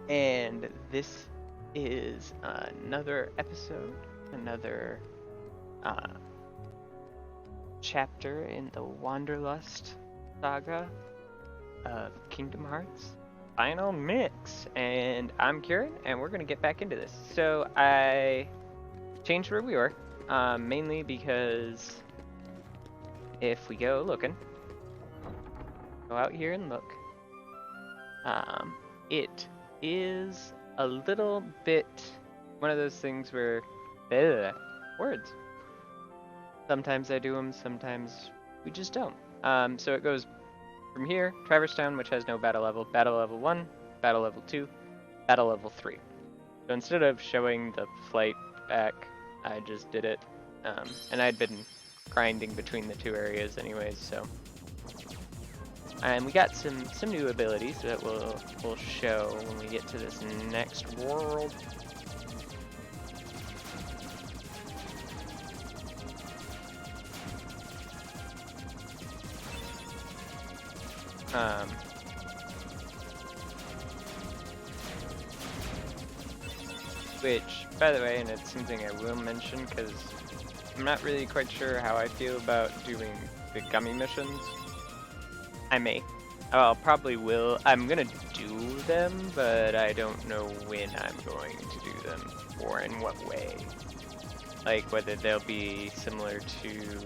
And this is another episode, another chapter in the Wanderlust saga of Kingdom Hearts Final Mix. And I'm Kieran, and we're going to get back into this. So I changed where we were, mainly because if we go looking, go out here and look, it is a little bit one of those things where words. Sometimes I do them, sometimes we just don't. So it goes from here, Traverse Town, which has no battle level 1, battle level 2, battle level 3. So instead of showing the flight back, I just did it. And I'd been grinding between the two areas anyways, so. And we got some new abilities that we'll show when we get to this next world. Which, by the way, and it's something I will mention because I'm not really quite sure how I feel about doing the gummy missions. I may. I'll probably will. I'm gonna do them, but I don't know when I'm going to do them or in what way. Like whether they'll be similar to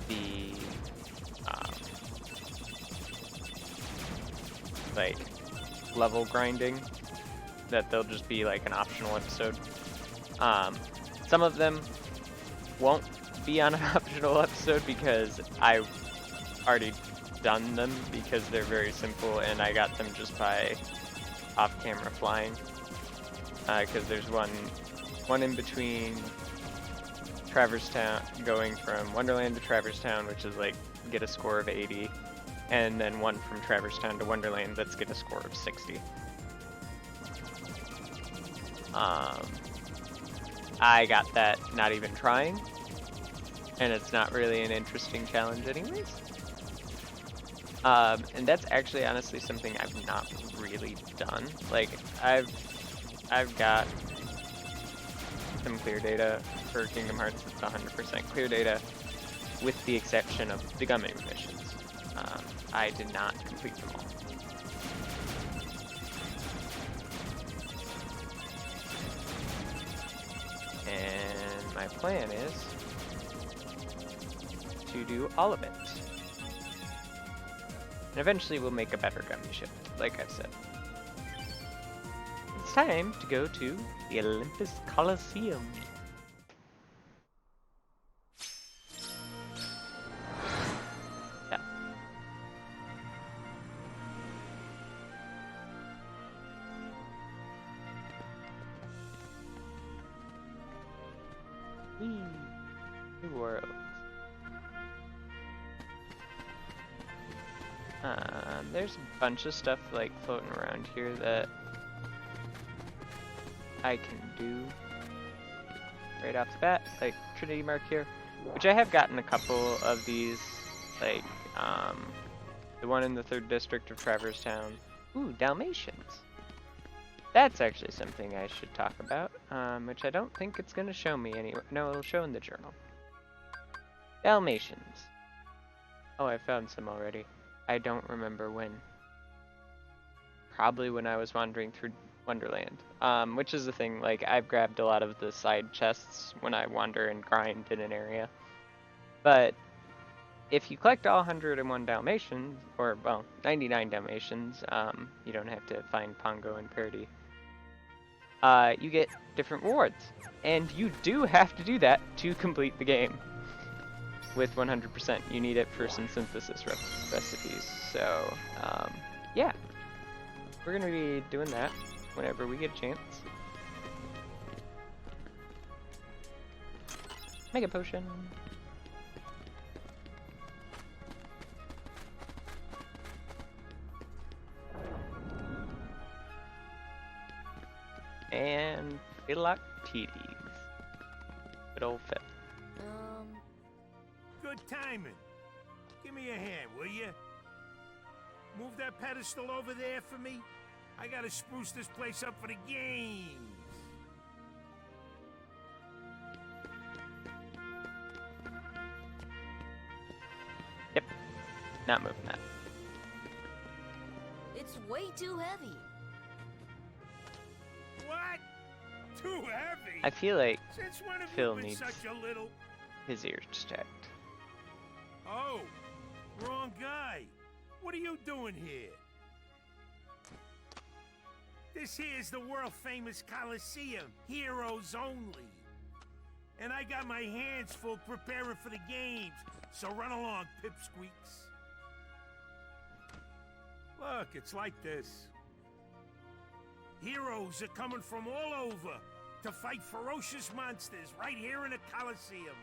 the like level grinding, that they'll just be like an optional episode. Some of them won't be on an optional episode because I already done them because they're very simple and I got them just by off-camera flying. Because there's one in between Traverse Town, going from Wonderland to Traverse Town, which is like get a score of 80, and then one from Traverse Town to Wonderland that's get a score of 60. I got that not even trying, and it's not really an interesting challenge anyways. And that's actually honestly something I've not really done. Like I've got some clear data for Kingdom Hearts that's 100% clear data, with the exception of the gummy missions. I did not complete them all. And my plan is to do all of it. And eventually we'll make a better gummy ship, like I said. It's time to go to the Olympus Coliseum. Yeah. Whee! New world. There's a bunch of stuff like floating around here that I can do right off the bat, like Trinity Mark here, which I have gotten a couple of these, like the one in the 3rd district of Traverse Town. Ooh, Dalmatians. That's actually something I should talk about, which I don't think it's gonna show me anywhere. No, it'll show in the journal. Dalmatians. Oh, I found some already. I don't remember when. Probably when I was wandering through Wonderland, which is the thing, like I've grabbed a lot of the side chests when I wander and grind in an area. But if you collect all 101 Dalmatians, or well, 99 Dalmatians, you don't have to find Pongo and Parody. You get different rewards, and you do have to do that to complete the game. With 100%, you need it for some synthesis recipes. So, yeah, we're gonna be doing that whenever we get a chance. Mega potion. And Philoctetes. Good old Phil. Good timing. Give me a hand, will you? Move that pedestal over there for me. I gotta spruce this place up for the games. Yep. Not moving that. It's way too heavy. What? Too heavy? I feel like Since when have Phil you been needs such a little... his ears checked. Oh, wrong guy. What are you doing here? This here's the world-famous Coliseum, heroes only. And I got my hands full preparing for the games, so run along, pipsqueaks. Look, it's like this. Heroes are coming from all over to fight ferocious monsters right here in the Coliseum.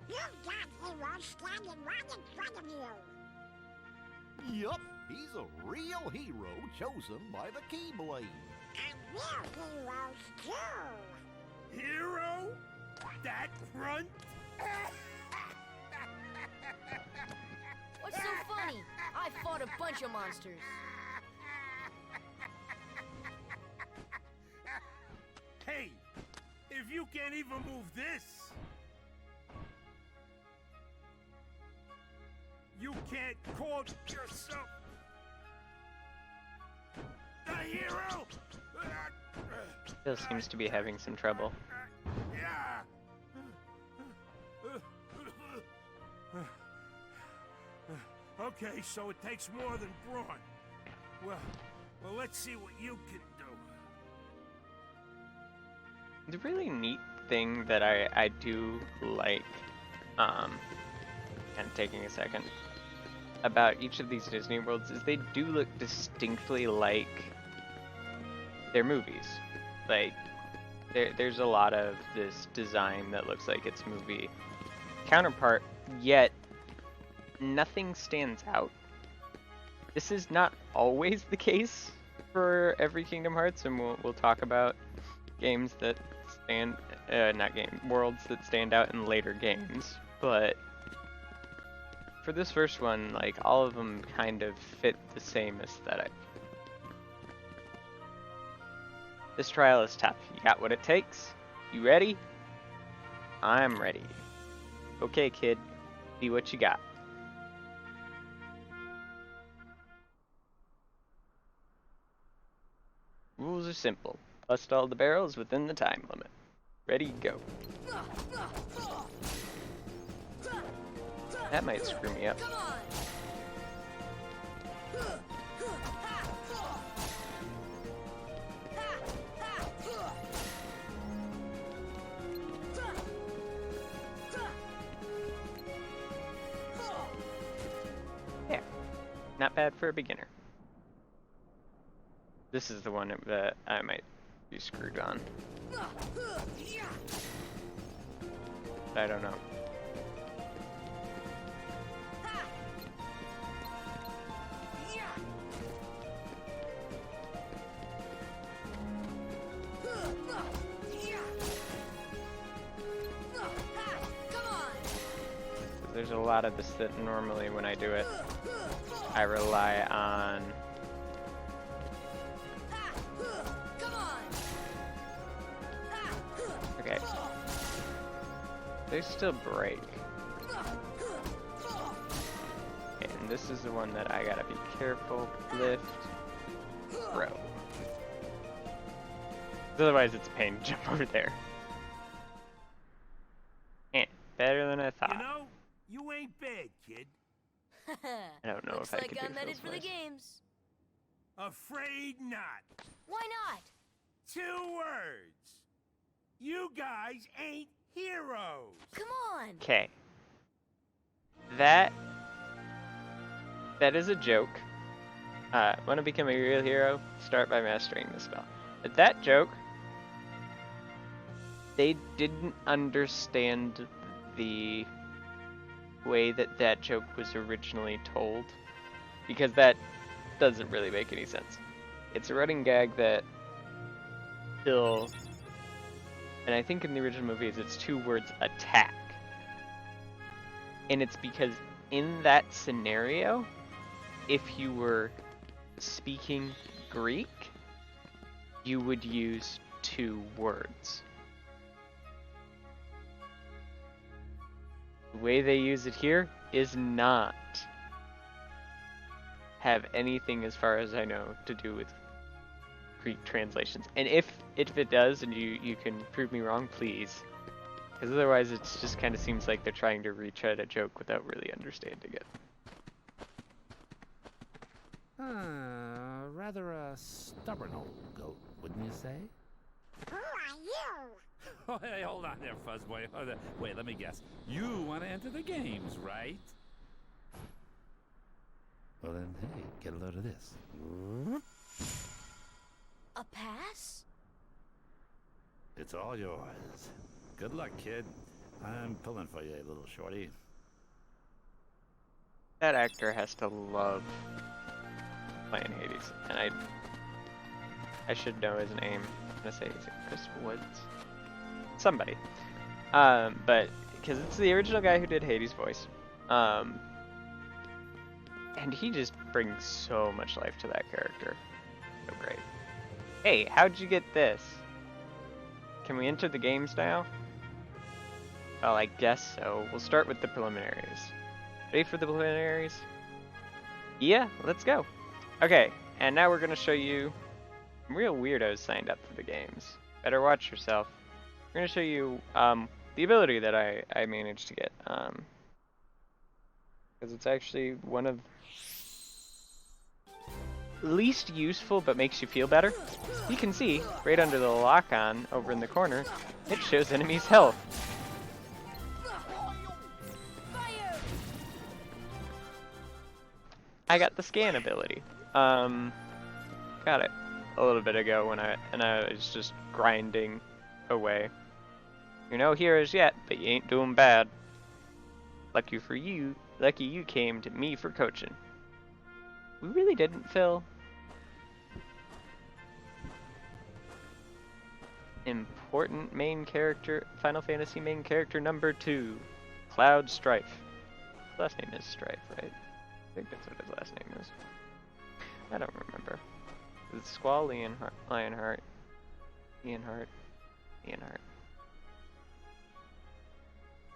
You've got heroes standing right in front of you. Yup, he's a real hero chosen by the Keyblade. And we're heroes too. Hero? That runt? What's so funny? I fought a bunch of monsters. Hey, if you can't even move this, you can't call yourself a hero. Phil seems to be having some trouble. Yeah. Okay, so it takes more than brawn. Well, let's see what you can do. The really neat thing that I do like, kind of taking a second, about each of these Disney worlds is they do look distinctly like their movies. Like, there's a lot of this design that looks like its movie counterpart, yet nothing stands out. This is not always the case for every Kingdom Hearts, and we'll talk about games that stand, worlds that stand out in later games, but for this first one, like, all of them kind of fit the same aesthetic. This trial is tough. You got what it takes? You ready? I'm ready. Okay, kid. See what you got. Rules are simple. Bust all the barrels within the time limit. Ready, go. That might screw me up. Yeah, not bad for a beginner. This is the one that I might be screwed on. I don't know. There's a lot of this that normally when I do it, I rely on okay. They still break. Okay, and this is the one that I gotta be careful. Lift, throw. Otherwise it's a pain to jump over there. And better than I thought. You know, you ain't bad, kid. I don't know Looks if I like could do I'm headed Phil's for the voice. games. Afraid not. Why not? 2 words. You guys ain't heroes. Come on. Okay. That is a joke. Want to become a real hero? Start by mastering the spell. But that joke, they didn't understand the way that joke was originally told, because that doesn't really make any sense. It's a running gag that Bill, and I think in the original movies it's 2 words, attack. And it's because in that scenario, if you were speaking Greek, you would use 2 words. The way they use it here is not have anything, as far as I know, to do with Greek translations. And if it does, and you can prove me wrong, please. Because otherwise it just kind of seems like they're trying to retread a joke without really understanding it. Rather a stubborn old goat, wouldn't you say? Who are you? Oh, hey, hold on there, Fuzzboy. Wait, let me guess. You want to enter the games, right? Well then, hey, get a load of this. A pass? It's all yours. Good luck, kid. I'm pulling for you, little shorty. That actor has to love playing Hades, and I should know his name. I'm gonna say, is it Chris Woods? Somebody. But because it's the original guy who did Hades' voice. And he just brings so much life to that character. So great. Hey, how'd you get this? Can we enter the games now? Well, I guess so. We'll start with the preliminaries. Ready for the preliminaries? Yeah, let's go. Okay, and now we're gonna show you some real weirdos signed up for the games. Better watch yourself. We're gonna show you the ability that I managed to get. Because it's actually one of least useful but makes you feel better. You can see right under the lock-on over in the corner, it shows enemies' health. I got the scan ability. Got it a little bit ago when I was just grinding away. You're no heroes yet, but you ain't doing bad. Lucky you came to me for coaching. We really didn't, Phil. Important main character, Final Fantasy main character number 2, Cloud Strife. His last name is Strife, right? I think that's what his last name is. I don't remember. It's Squall, Lionheart, Ianheart.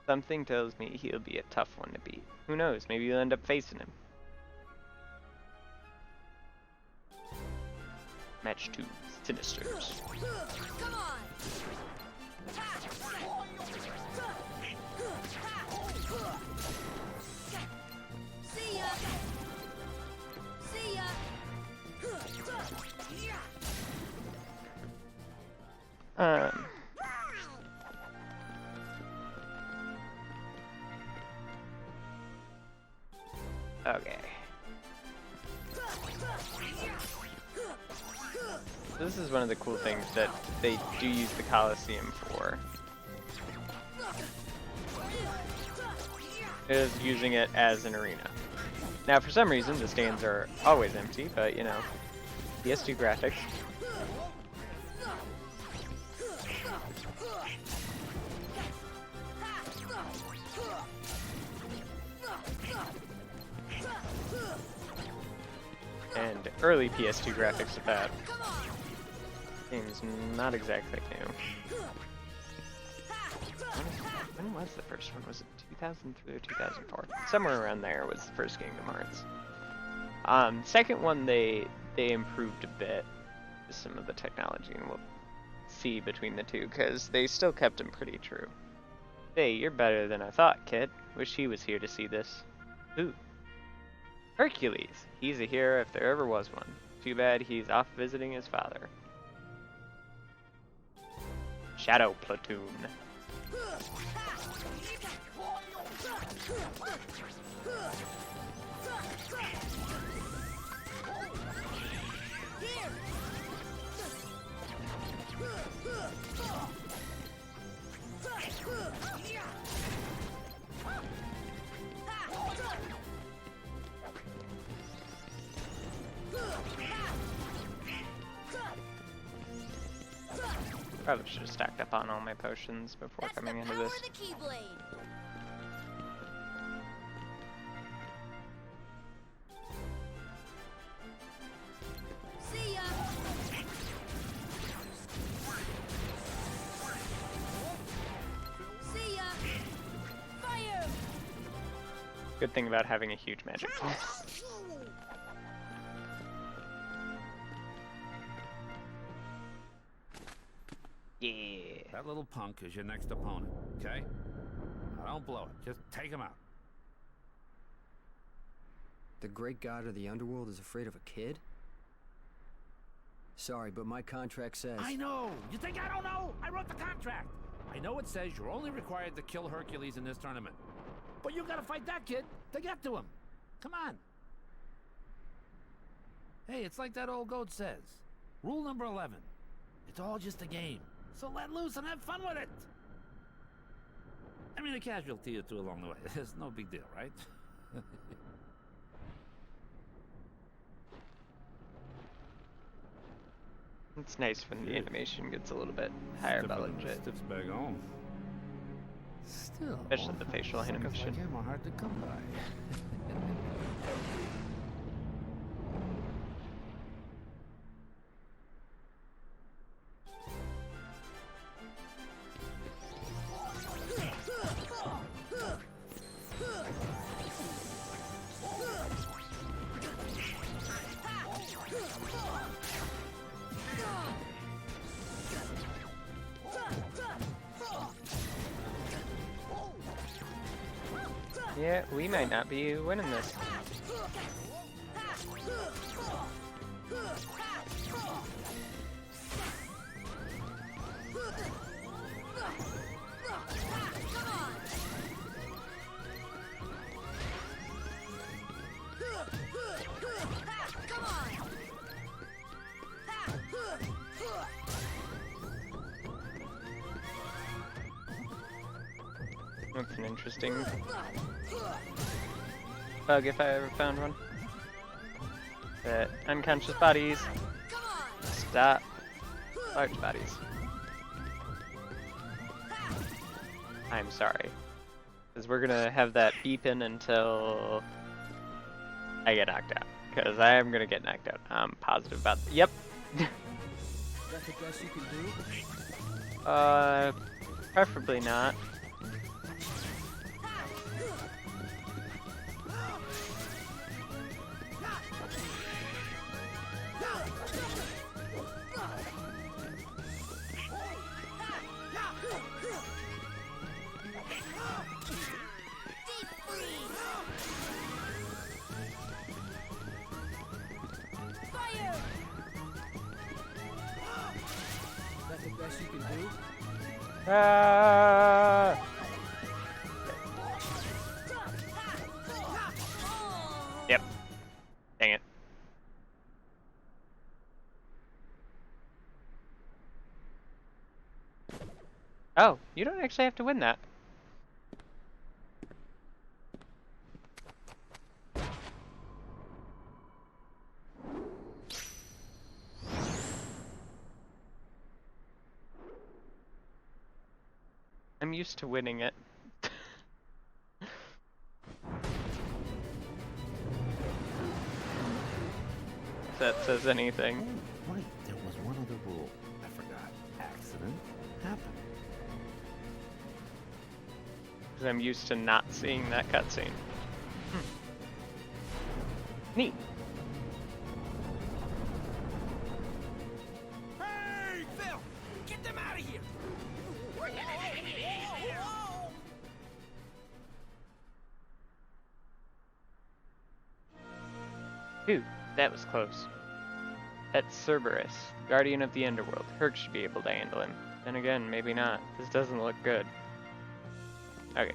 Something tells me he'll be a tough one to beat. Who knows? Maybe you'll end up facing him. Match 2, Sinisters. Come on! See ya! See ya! Okay. This is one of the cool things that they do use the Coliseum for. Is using it as an arena. Now, for some reason, the stands are always empty, but you know, PS2 graphics. And early PS2 graphics at that. Game's not exactly new. When was the first one? Was it 2003 or 2004? Somewhere around there was the first Kingdom Hearts. Second one they improved a bit with some of the technology, and we'll see between the two, because they still kept them pretty true. Hey, you're better than I thought, kid. Wish he was here to see this. Who? Hercules. He's a hero if there ever was one. Too bad he's off visiting his father. Shadow Platoon. Probably should have stacked up on all my potions before coming into this. That's the power of the Keyblade. Good thing about having a huge magic pool. Yeah. That little punk is your next opponent, okay? Now, don't blow it. Just take him out. The great god of the underworld is afraid of a kid? Sorry, but my contract says... I know! You think I don't know? I wrote the contract! I know it says you're only required to kill Hercules in this tournament. But you gotta fight that kid to get to him. Come on. Hey, it's like that old goat says. Rule number 11. It's all just a game. So let loose and have fun with it. I mean, a casualty or two along the way. It's no big deal, right? It's nice when the animation gets a little bit higher by legit. Stiff's back home. Still, Especially the facial suckers animation. like him are hard to come by. Yeah, we might not be winning this. That's an interesting bug if I ever found one. That unconscious bodies stop large bodies. I'm sorry. Because we're gonna have that beeping until I get knocked out. Because I am gonna get knocked out. I'm positive about that. Yep. That's the best you can do? Preferably not. That's the best you can do? Ah! Yep. Dang it. Oh, you don't actually have to win that. I'm used to winning it. If that says anything. Oh, wait, there was one other rule. I forgot. Accident happened. Because I'm used to not seeing that cutscene. Neat. Hey, Phil! Get them out of here! Dude, that was close. That's Cerberus, Guardian of the Underworld. Herc should be able to handle him. Then again, maybe not. This doesn't look good. Okay.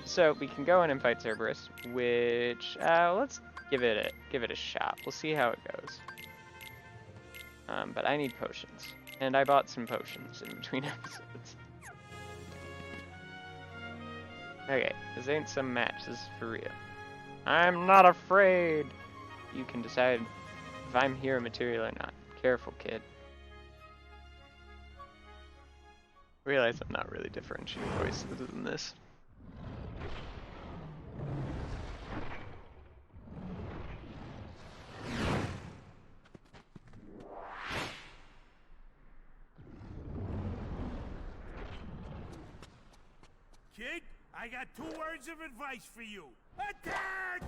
So we can go in and fight Cerberus, which let's give it a shot. We'll see how it goes. But I need potions, and I bought some potions in between episodes. Okay, this ain't some match. This is for real. I'm not afraid. You can decide if I'm hero material or not. Careful, kid. Realize I'm not really differentiating voices in this. Kid, I I got 2 words of advice for you. Attack!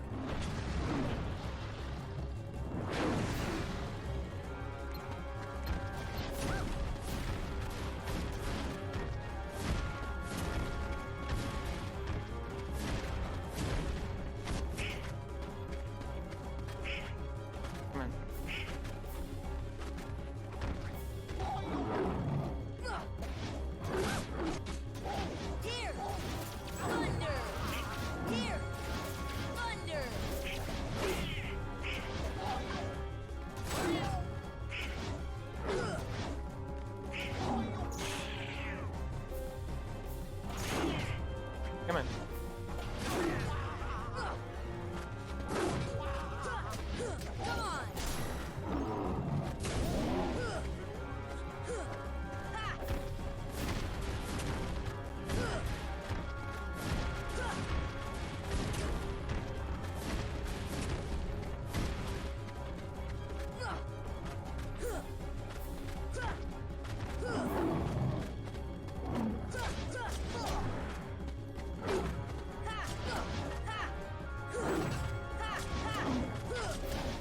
Come on. Here! Thunder! Here! Thunder! Come on. Come on!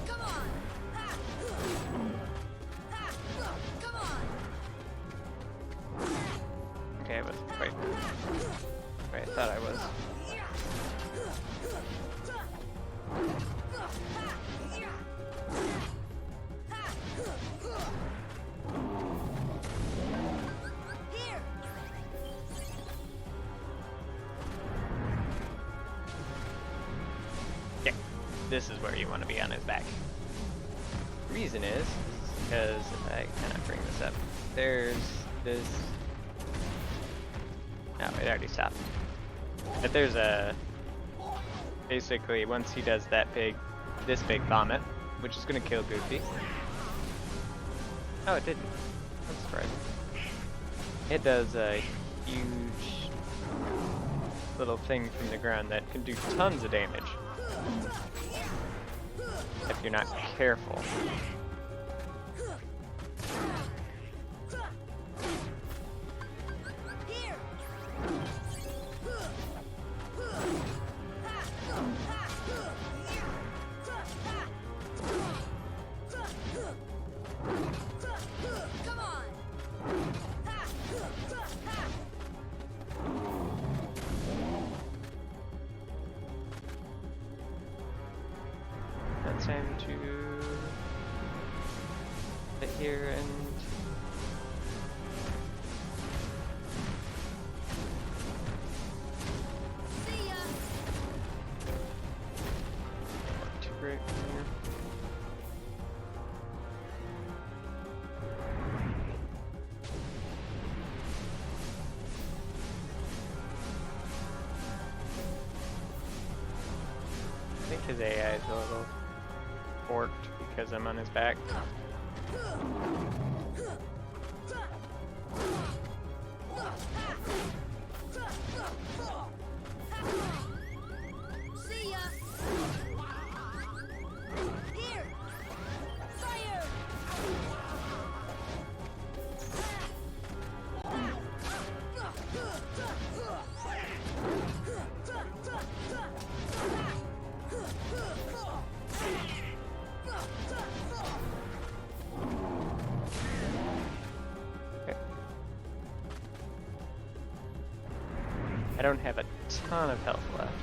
Come on! Come on! Okay, I wasn't quite. Right, I thought I was. Here! Okay, this is where you want to be on his back. Reason is because I cannot bring this up. There's this. No, it already stopped. But there's a. Basically, once he does this big vomit, which is gonna kill Goofy. Oh, it didn't. That's surprising. It does a huge little thing from the ground that can do tons of damage if you're not careful. Here! Come on! That's time to sit here and See ya! too great from here. I think his AI is a little forked because I'm on his back. See ya! Here! Fire! Okay. I don't have a ton of health left.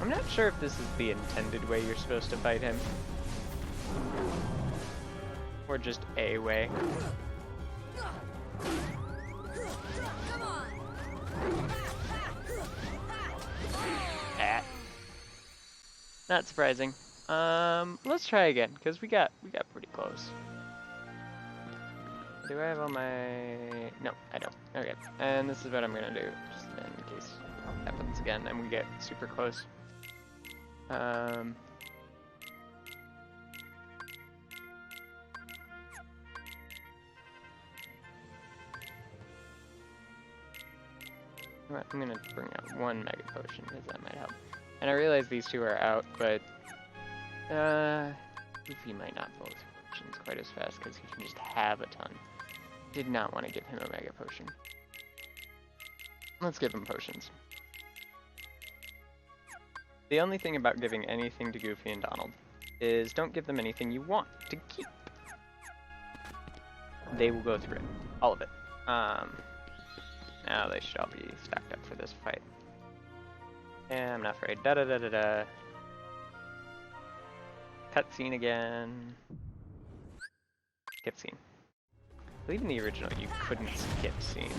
I'm not sure if this is the intended way you're supposed to fight him. Or just a way. Come on! Ah. Not surprising. Let's try again, because we got pretty close. Do I have all my... No, I don't. Okay, and this is what I'm gonna do, just in case it happens again and we get super close. I'm gonna bring out one Mega Potion because that might help. And I realize these two are out, but Goofy might not blow through potions quite as fast because he can just have a ton. Did not want to give him a Mega Potion. Let's give him potions. The only thing about giving anything to Goofy and Donald is don't give them anything you want to keep. They will go through it. All of it. Now they should all be stacked up for this fight. Yeah, I'm not afraid. Da da da da da. Cutscene again. Skip scene. I believe in the original you couldn't skip scenes.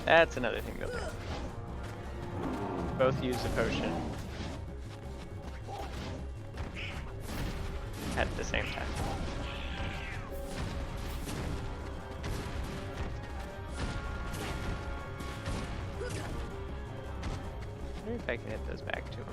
That's another thing they'll do. Both use a potion at the same time. I wonder if I can hit those back to him.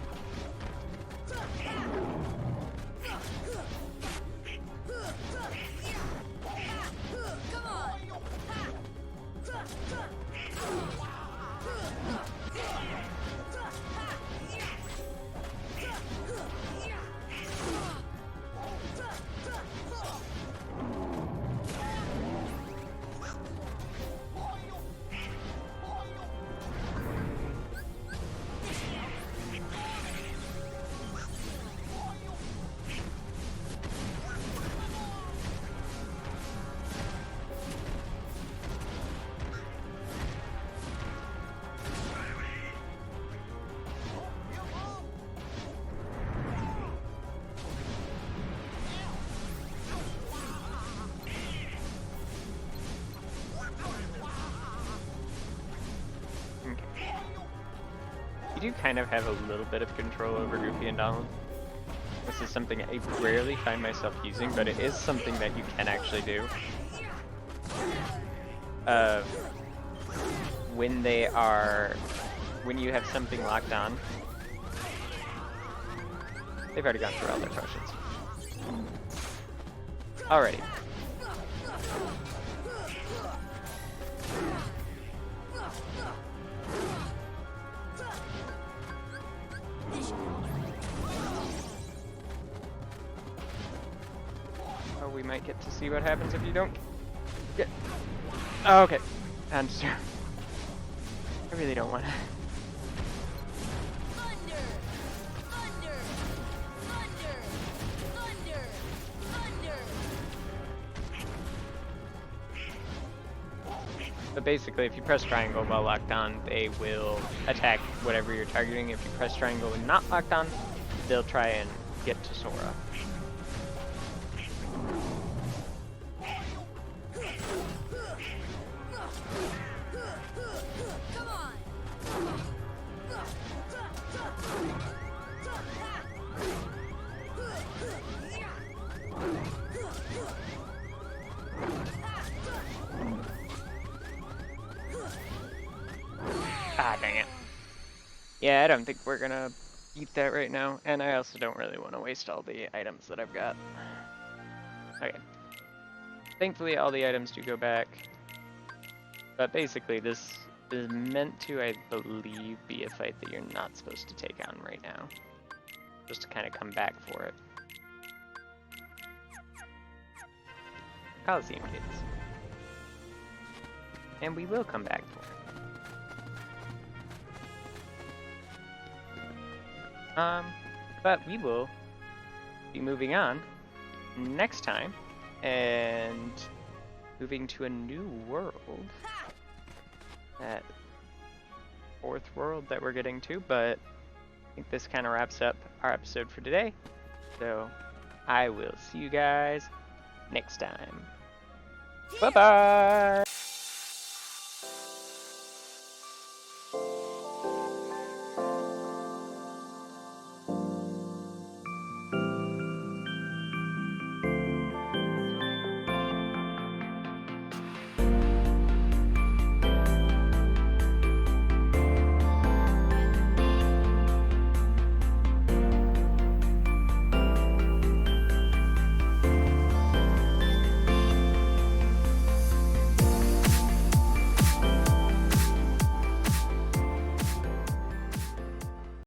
You do kind of have a little bit of control over Goofy and Donald. This is something I rarely find myself using, but it is something that you can actually do. When you have something locked on, they've already gone through all their potions. Alrighty. We might get to see what happens if you don't get... Oh, okay. I really don't want to... Thunder! Thunder! Thunder! Thunder! Thunder! But basically, if you press triangle while locked on, they will attack whatever you're targeting. If you press triangle and not locked on, they'll try and get to Sora. Ah, dang it. Yeah, I don't think we're gonna eat that right now, and I also don't really want to waste all the items that I've got. Okay. Thankfully, all the items do go back. But basically, this is meant to, I believe, be a fight that you're not supposed to take on right now. Just to kind of come back for it. Coliseum kids. And we will come back for it. But we will be moving on next time and moving to a new world. That fourth world that we're getting to, but I think this kind of wraps up our episode for today. So I will see you guys next time. Bye-bye!